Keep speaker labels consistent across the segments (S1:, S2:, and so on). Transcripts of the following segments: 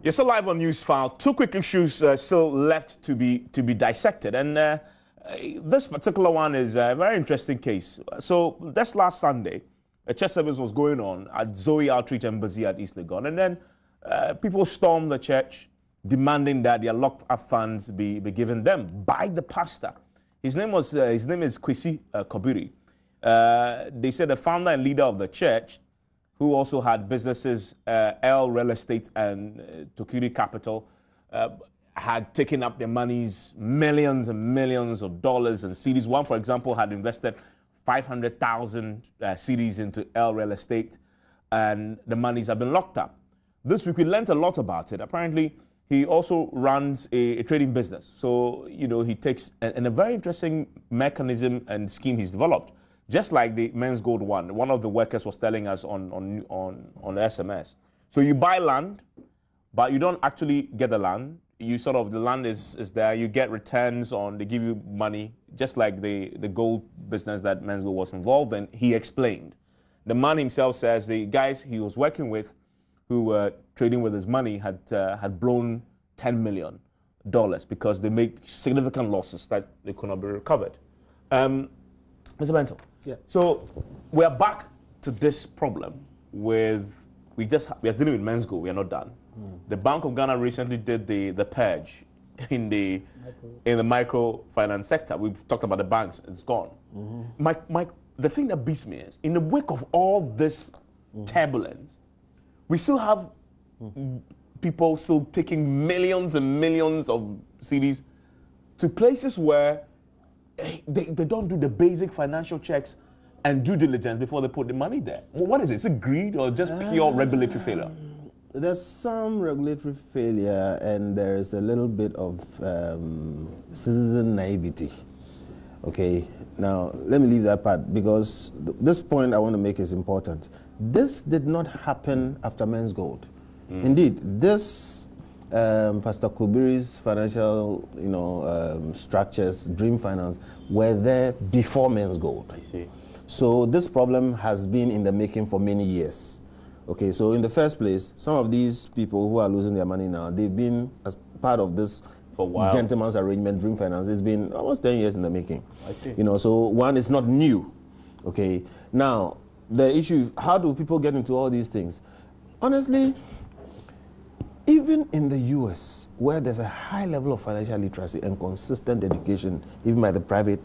S1: You're still live on Newsfile. Two quick issues still left to be dissected, and this particular one is a very interesting case. So this last Sunday, a church service was going on at Zoe Outreach Embassy at East Legon, and then people stormed the church, demanding that their locked-up funds be given them by the pastor. His name is Kobiri. They said the founder and leader of the church, who also had businesses, L Real Estate and Tikowrie Capital, had taken up their monies, millions and millions of dollars and CDs. One, for example, had invested 500,000 CDs into L Real Estate, and the monies have been locked up. This week we learned a lot about it. Apparently, he also runs a trading business. So, you know, he takes, and a very interesting mechanism and scheme he's developed. Just like the men's gold one of the workers was telling us on SMS. So you buy land, but you don't actually get the land. You sort of, the land is there. You get returns on, they give you money, just like the gold business that men's gold was involved in. He explained. The man himself says the guys he was working with, who were trading with his money, had blown $10 million because they make significant losses that they could not be recovered. Mr. Benton.
S2: Yeah.
S1: So we are back to this problem with we are dealing with men's gold. We are not done. The Bank of Ghana recently did the purge in the microfinance sector. We've talked about the banks. It's gone. The thing that beats me is in the wake of all this turbulence, we still have people still taking millions and millions of CDs to places where they don't do the basic financial checks and due diligence before they put the money there. Well, what is it? Is it greed or just pure regulatory failure?
S2: There's some regulatory failure and there's a little bit of citizen naivety. Okay, now let me leave that part because this point I want to make is important. This did not happen after men's gold. Indeed, this Pastor Kobiri's financial, structures, Dream Finance, were there before men's gold.
S1: I see.
S2: So this problem has been in the making for many years. Okay, so in the first place, some of these people who are losing their money now, they've been as part of this
S1: for a while.
S2: Gentleman's arrangement, Dream Finance. It's been almost 10 years in the making.
S1: I see.
S2: So one is not new. Okay, now the issue: how do people get into all these things? Honestly, even in the US, where there's a high level of financial literacy and consistent education, even by the private,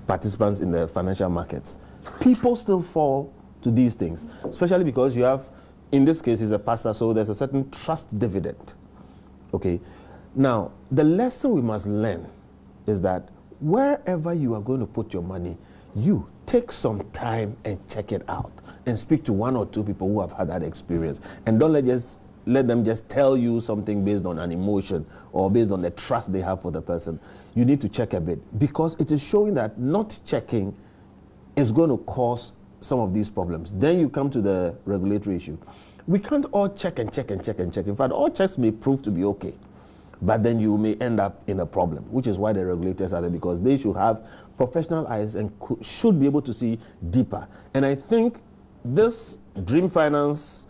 S2: participants in the financial markets, people still fall to these things, especially because you have, in this case, he's a pastor, so there's a certain trust dividend. Okay. Now, the lesson we must learn is that wherever you are going to put your money, you take some time and check it out and speak to one or two people who have had that experience, and don't let them just tell you something based on an emotion or based on the trust they have for the person. You need to check a bit because it is showing that not checking is going to cause some of these problems. Then you come to the regulatory issue. We can't all check and check and check and check. In fact, all checks may prove to be okay, but then you may end up in a problem, which is why the regulators are there, because they should have professional eyes and should be able to see deeper. And I think this Dream Finance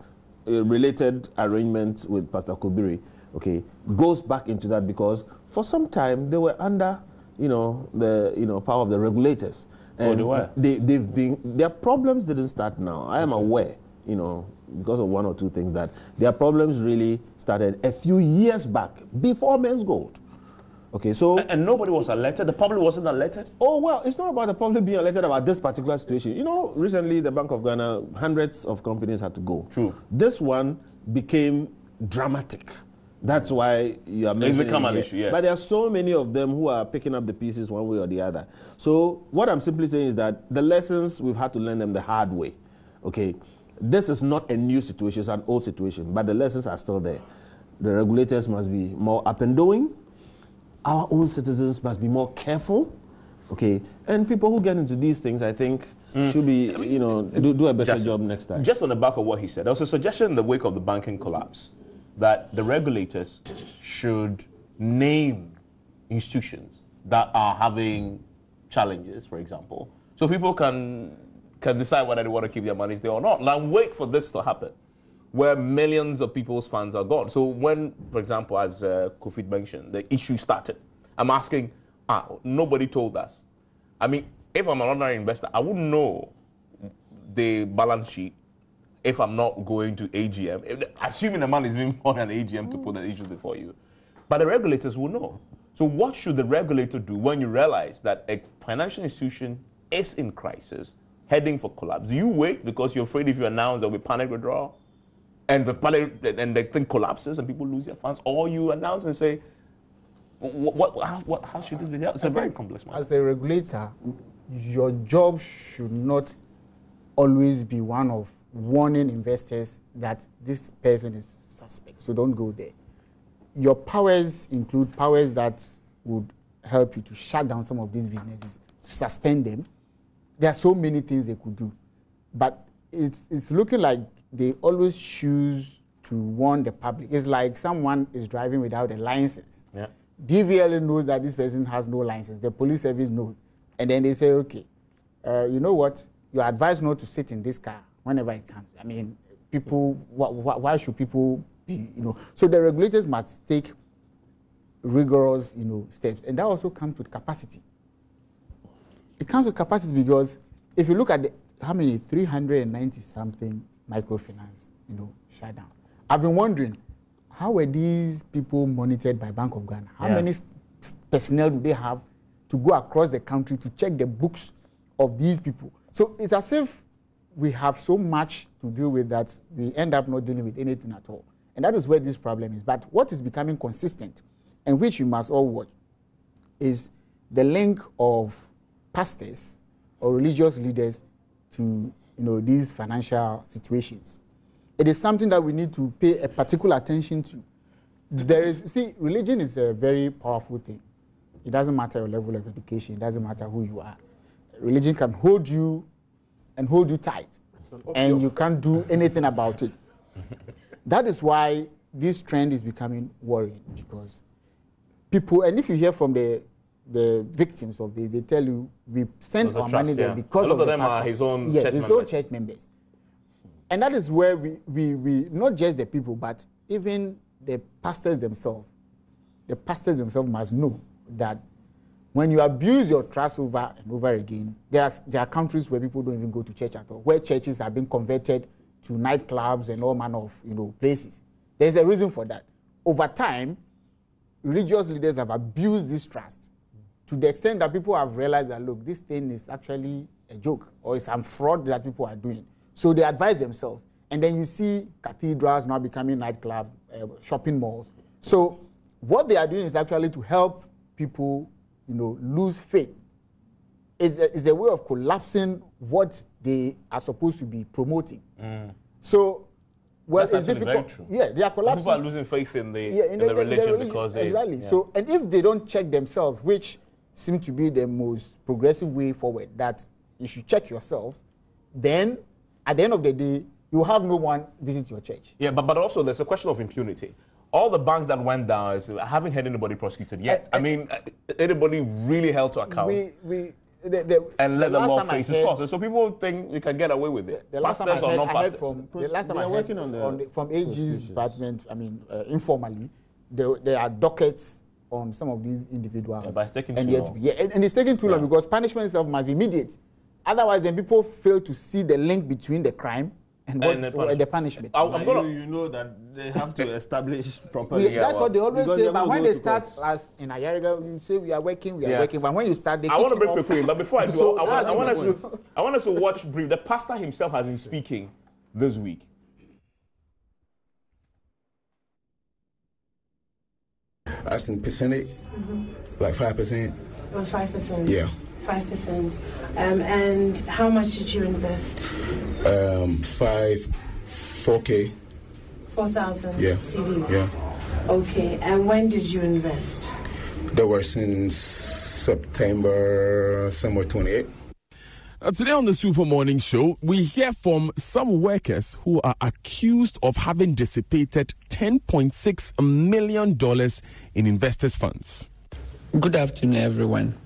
S2: related arrangement with Pastor Kobiri, okay, goes back into that because for some time they were under, the power of the regulators. And
S1: they were.
S2: Their problems didn't start now. I am aware, because of one or two things, that their problems really started a few years back, before men's gold. Okay, so...
S1: And nobody was alerted? The public wasn't alerted?
S2: Oh, well, it's not about the public being alerted about this particular situation. Recently, the Bank of Ghana, hundreds of companies had to go.
S1: True.
S2: This one became dramatic. That's why you are mentioning
S1: it's become an issue, yes.
S2: But there are so many of them who are picking up the pieces one way or the other. So what I'm simply saying is that the lessons, we've had to learn them the hard way. Okay, this is not a new situation, it's an old situation, but the lessons are still there. The regulators must be more up and doing. Our own citizens must be more careful. Okay, and people who get into these things, I think, should be, do a better job next time.
S1: Just on the back of what he said, there was a suggestion in the wake of the banking collapse that the regulators should name institutions that are having challenges, for example, so people can decide whether they want to keep their money there or not, and wait for this to happen. where millions of people's funds are gone. So when, for example, as Kofi mentioned, the issue started, I'm asking, nobody told us. I mean, if I'm an ordinary investor, I wouldn't know the balance sheet if I'm not going to AGM, assuming the man is being on an AGM to put an issue before you. But the regulators will know. So what should the regulator do when you realize that a financial institution is in crisis, heading for collapse? Do you wait because you're afraid if you announce there'll be panic withdrawal and the thing collapses and people lose their funds? Or you announce and say, how should this be dealt? It's a very complex matter.
S3: As a regulator, your job should not always be one of warning investors that this person is suspect, so don't go there. Your powers include powers that would help you to shut down some of these businesses, to suspend them. There are so many things they could do. But it's looking like they always choose to warn the public. It's like someone is driving without a license.
S1: Yeah.
S3: DVLA knows that this person has no license. The police service knows. And then they say, okay, you know what? You're advised not to sit in this car whenever it comes. I mean, people, why should people be, So the regulators must take rigorous, steps. And that also comes with capacity. It comes with capacity because if you look at how many 390-something microfinance, shut down. I've been wondering, how were these people monitored by Bank of Ghana? How many personnel do they have to go across the country to check the books of these people? So it's as if we have so much to deal with that we end up not dealing with anything at all. And that is where this problem is. But what is becoming consistent, and which you must all watch, is the link of pastors or religious leaders to these financial situations. It is something that we need to pay a particular attention to. Religion is a very powerful thing. It doesn't matter your level of education. It doesn't matter who you are. Religion can hold you and hold you tight, and you can't do anything about it. That is why this trend is becoming worrying, because people, and if you hear from the victims of this, they tell you, we sent our money there because of the pastor. A lot of them are his own church members. And that is where we not just the people, but even the pastors themselves must know that when you abuse your trust over and over again, there are countries where people don't even go to church at all, where churches have been converted to nightclubs and all manner of places. There's a reason for that. Over time, religious leaders have abused this trust to the extent that people have realized that, look, this thing is actually a joke or it's some fraud that people are doing. So they advise themselves. And then you see cathedrals now becoming nightclubs, shopping malls. So what they are doing is actually to help people, lose faith. It's a way of collapsing what they are supposed to be promoting. So,
S1: well,
S3: it's difficult. Yeah, they are collapsing.
S1: People are losing faith in the religion because they...
S3: Exactly. Yeah. So, and if they don't check themselves, which seems to be the most progressive way forward, that you should check yourselves, then at the end of the day, you have no one visit your church.
S1: Yeah, but also there's a question of impunity. All the banks that went down, I haven't heard anybody prosecuted yet. Anybody really held to account. And let them all face his costs. So people think we can get away with it.
S3: The last time I heard from AG's department, informally, there are dockets on some of these individuals.
S1: Yeah, but it's taking too long.
S3: And it's taking too long because punishment itself must be immediate. Otherwise, then people fail to see the link between the crime and the punishment.
S2: You know that they have to establish properly.
S3: That's what they always say. But when they start, as in Ayariga, you say we are working. But when you start,
S1: I want to break quickly. But before I do, I want us to watch brief. The pastor himself has been speaking this week.
S4: As in percentage, like 5%.
S5: It was 5%.
S4: Yeah.
S5: 5%. And how much did you invest?
S4: 4K.
S5: 4,000
S4: yeah.
S5: CDs?
S4: Yeah.
S5: Okay. And when did you invest?
S4: That was since September, somewhere 28.
S6: Today on the Super Morning Show, we hear from some workers who are accused of having dissipated $10.6 million in investors' funds.
S7: Good afternoon, everyone.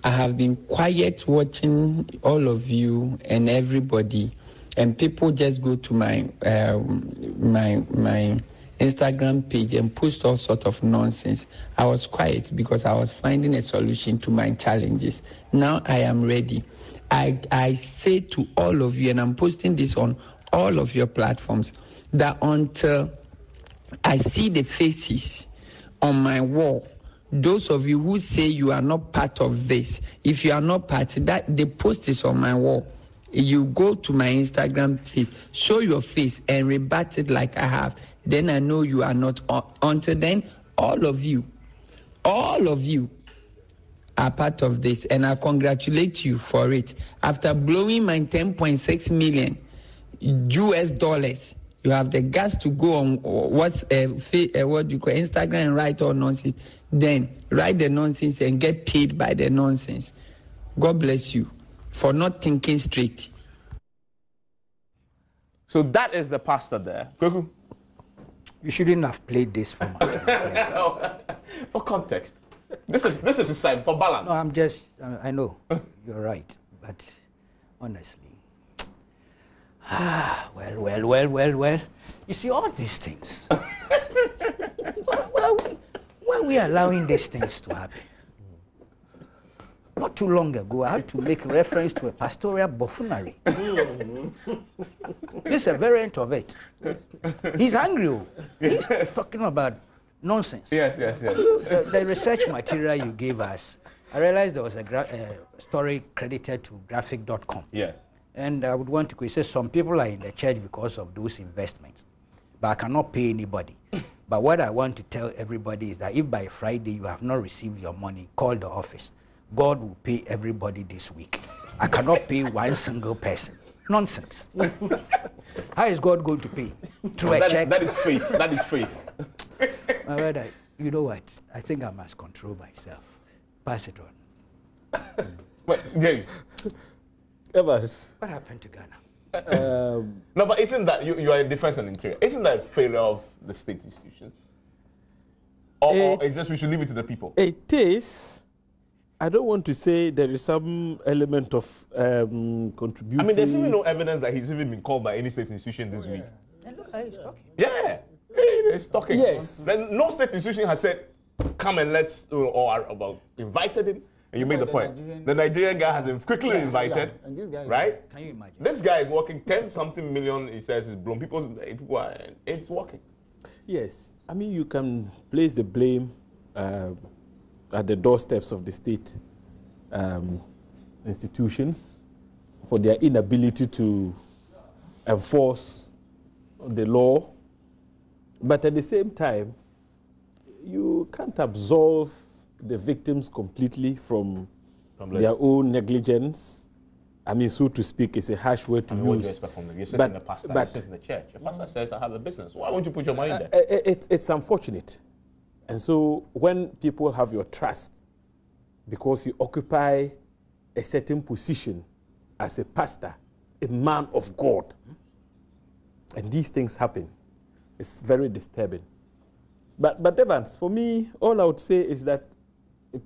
S7: I have been quiet watching all of you and everybody and people just go to my my Instagram page and post all sort of nonsense, I was quiet because I was finding a solution to my challenges. Now I am ready. I say to all of you, and I'm posting this on all of your platforms, that until I see the faces on my wall, those of you who say you are not part of this, if you are not part, that the post is on my wall. You go to my Instagram feed, show your face and rebut it like I have. Then I know you are not. Until then, all of you are part of this, and I congratulate you for it. After blowing my 10.6 million US dollars, you have the guts to go on what you call Instagram and write all nonsense. Then write the nonsense and get paid by the nonsense. God bless you for not thinking straight.
S1: So that is the pastor there. Kweku?
S8: You shouldn't have played this format.
S1: For context. This is a sign for balance.
S8: No, I know, you're right, but honestly, well. You see, all these things. Why are we allowing these things to happen? Not too long ago, I had to make reference to a pastoral buffoonery. This is a variant of it. He's angry. He's talking about nonsense.
S1: Yes.
S8: The research material you gave us, I realized there was a story credited to graphic.com.
S1: Yes.
S8: And I would want to say some people are in the church because of those investments, but I cannot pay anybody. But what I want to tell everybody is that if by Friday you have not received your money, call the office. God will pay everybody this week. I cannot pay one single person. Nonsense. How is God going to pay? Through a check?
S1: That is faith. That is faith.
S8: My brother, you know what? I think I must control myself. Pass it on.
S1: Wait, James.
S2: Evans.
S8: What happened to Ghana?
S1: No, but isn't that, you are in defense and interior, isn't that a failure of the state institutions? Or it's just we should leave it to the people?
S2: It is. I don't want to say there is some element of contribution.
S1: I mean, there's even no evidence that he's even been called by any state institution this week.
S8: And look, he's talking.
S1: Yeah, he's talking.
S2: Yes.
S1: Then no state institution has said, come and let's, or about invited him, and you make the point. The Nigerian guy has been quickly invited,
S3: And this guy,
S1: right?
S8: Can you imagine?
S1: This guy is working 10-something million, he says, is blown. People are, it's working.
S2: Yes. I mean, you can place the blame at the doorsteps of the state institutions for their inability to enforce the law. But at the same time, you can't absolve the victims completely from their own negligence. I mean, so to speak, it's a harsh word to use.
S1: What do you expect from them? You're sitting in the pastor, you're sitting in the church. Your pastor says, I have a business. Why won't you put your money there?
S2: It's unfortunate. And so when people have your trust, because you occupy a certain position as a pastor, a man of God, and these things happen, it's very disturbing. But Evans, for me, all I would say is that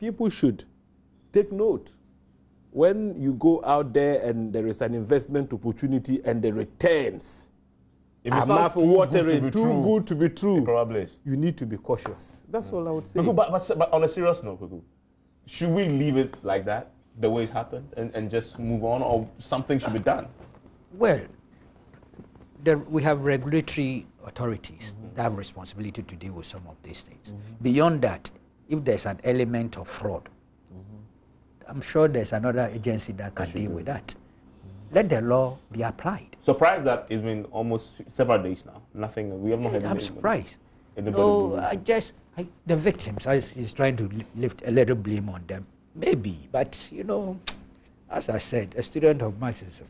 S2: people should take note. When you go out there and there is an investment opportunity and the returns are mouth-watering, too good to be true,
S1: it probably is.
S2: You need to be cautious. That's all I would say.
S1: But on a serious note, Kuku, should we leave it like that, the way it happened, and just move on, or something should be done?
S8: Well, we have regulatory authorities that have responsibility to deal with some of these things. Beyond that, if there's an element of fraud, I'm sure there's another agency that can deal with that. Let the law be applied.
S1: Surprised that it's been almost several days now. Nothing. We have not had.
S8: I'm surprised.
S1: No,
S8: the victims. He's trying to lift a little blame on them. Maybe, but as I said, a student of Marxism,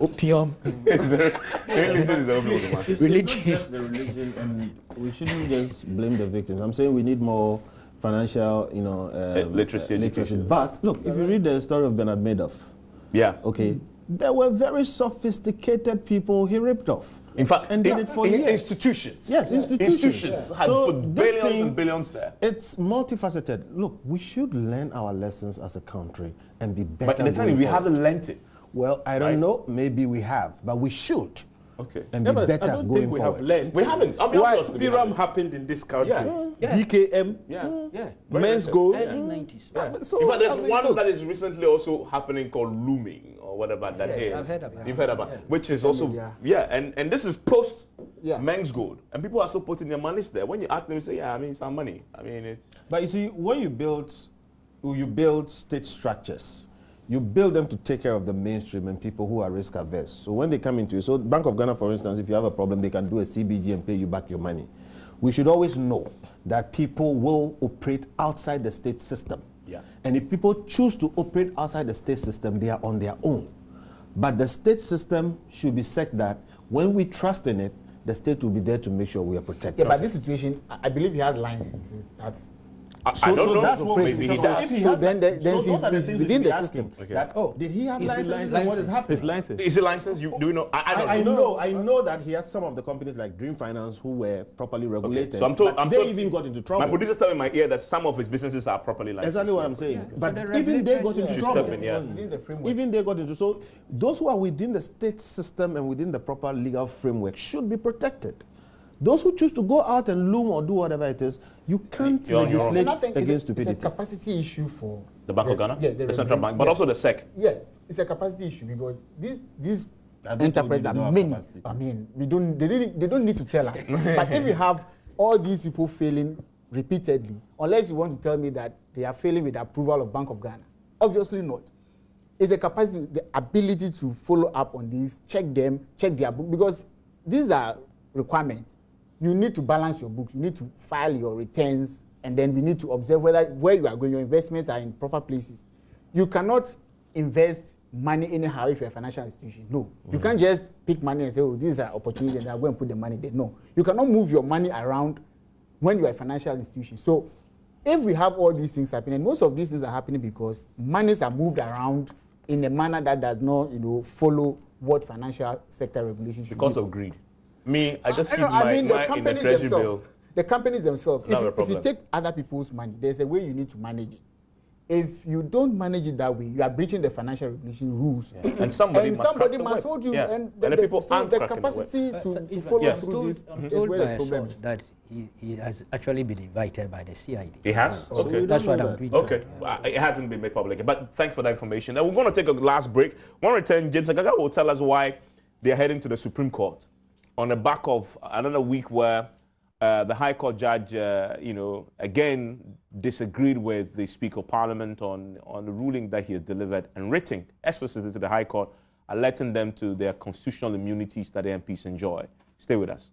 S8: opium.
S1: Religion is the opium.
S2: Religion. Just the religion, and we shouldn't just blame the victims. I'm saying we need more financial,
S1: literacy.
S2: But look, if you read the story of Bernard Madoff, okay, there were very sophisticated people he ripped off.
S1: In fact,
S2: and did it for years.
S1: Institutions.
S2: Yes, institutions.
S1: Had put billions and billions there.
S2: It's multifaceted. Look, we should learn our lessons as a country and be better.
S1: But the thing is, we haven't learned it.
S2: Well, I don't know. Maybe we have, but we should.
S1: Okay.
S2: And be
S9: I
S2: better
S9: don't
S2: going
S9: think we
S2: forward.
S9: have learned.
S1: We haven't. I'll be
S9: Why
S1: honest, we
S9: Piram
S1: haven't.
S9: happened in this country.
S1: Yeah.
S9: DKM,
S8: Yeah.
S9: Men's Gold.
S8: Early 90s.
S2: So,
S1: In fact, there's
S2: I mean,
S1: one
S2: look,
S1: that is recently also happening called looming or whatever that is.
S8: I've heard about it.
S1: You've heard about
S8: Yeah.
S1: which is also
S3: Yeah.
S1: and this is post
S3: Yeah.
S1: Men's Gold, and people are still putting their monies there. When you ask them, you say, yeah, I mean, it's our money. I mean, it's
S2: But you see, when you build state structures, you build them to take care of the mainstream and people who are risk averse. So when they come into it, so Bank of Ghana, for instance, if you have a problem, they can do a CBG and pay you back your money. We should always know that people will operate outside the state system.
S1: Yeah.
S2: And if people choose to operate outside the state system, they are on their own. But the state system should be such that when we trust in it, the state will be there to make sure we are protected.
S3: Yeah, but this situation, I believe he has licenses. That's
S1: I don't know.
S2: That's what
S1: Maybe he
S2: so
S1: does.
S2: if he
S3: So
S2: has
S3: then
S2: that-
S3: then
S2: so those are the
S3: he's
S2: things we
S3: within
S2: should be
S3: the
S2: asking.
S3: system.
S1: Okay.
S2: That, did he have
S8: Is he
S2: licenses and what is
S8: licensed?
S2: happening?
S9: His license.
S1: Is it licensed? Do you know? I don't know.
S2: I know that he has some of the companies like Dream Finance who were properly regulated.
S1: So I'm told.
S2: but they even got into trouble.
S1: My producers tell me in my ear that some of his businesses are properly licensed.
S2: Exactly what I'm saying. But
S8: the
S2: even they
S8: regulators
S2: got into
S8: should
S2: trouble.
S1: step in, yeah.
S3: It was within the framework.
S2: Even they got into so those who are within the state system and within the proper legal framework should be protected. Those who choose to go out and loom or do whatever it is, you can't
S1: You're on your own.
S2: legislate
S3: And I think
S2: against
S3: it's
S2: stupidity.
S3: a capacity issue for
S1: The Bank of Ghana,
S3: Yeah,
S1: the central bank, but
S3: yeah.
S1: also the SEC.
S3: Yeah, it's a capacity issue because these
S2: Have they told you
S3: enterprises
S2: they
S3: are
S2: don't have
S3: many.
S2: capacity?
S3: I mean, they don't need to tell us. But if you have all these people failing repeatedly, unless you want to tell me that they are failing with the approval of Bank of Ghana, obviously not. It's the capacity, the ability to follow up on these, check them, check their book, because these are requirements. You need to balance your books. You need to file your returns, and then we need to observe where you are going. Your investments are in proper places. You cannot invest money anyhow if you're a financial institution. No. You can't just pick money and say, oh, this is an opportunity, and I'm going to put the money there. No. You cannot move your money around when you're a financial institution. So if we have all these things happening, most of these things are happening because monies are moved around in a manner that does not, follow what financial sector regulations should
S1: Because
S3: be.
S1: of greed. Me, I just keep
S3: I
S1: my
S3: mean, the
S1: in the
S3: companies
S1: treasury bill.
S3: themselves. The companies themselves.
S1: Not a
S3: If you
S1: problem.
S3: take other people's money, there's a way you need to manage it. If you don't manage it that way, you are breaching the financial regulation rules.
S1: And somebody must crack the
S3: must
S1: whip.
S3: hold you.
S1: Yeah.
S3: And
S1: And the people aren't
S3: the
S1: cracking the whip.
S3: capacity to
S8: In fact,
S3: follow
S1: Yes.
S3: through this
S8: I'm
S3: is
S8: told
S3: where
S8: by
S3: the
S8: a
S3: problem
S8: source
S3: is.
S8: that he has actually been invited by the CID.
S1: He has?
S2: So
S1: Okay.
S2: we
S8: That's
S2: don't
S8: what
S2: know
S8: I'm
S2: that.
S8: doing.
S1: Okay, it hasn't been made public, but thanks for that information. Now we're going to take a last break. When we return, James Saga will tell us why they're heading to the Supreme Court on the back of another week where the High Court judge, again disagreed with the Speaker of Parliament on the ruling that he has delivered and written explicitly to the High Court, alerting them to their constitutional immunities that the MPs enjoy. Stay with us.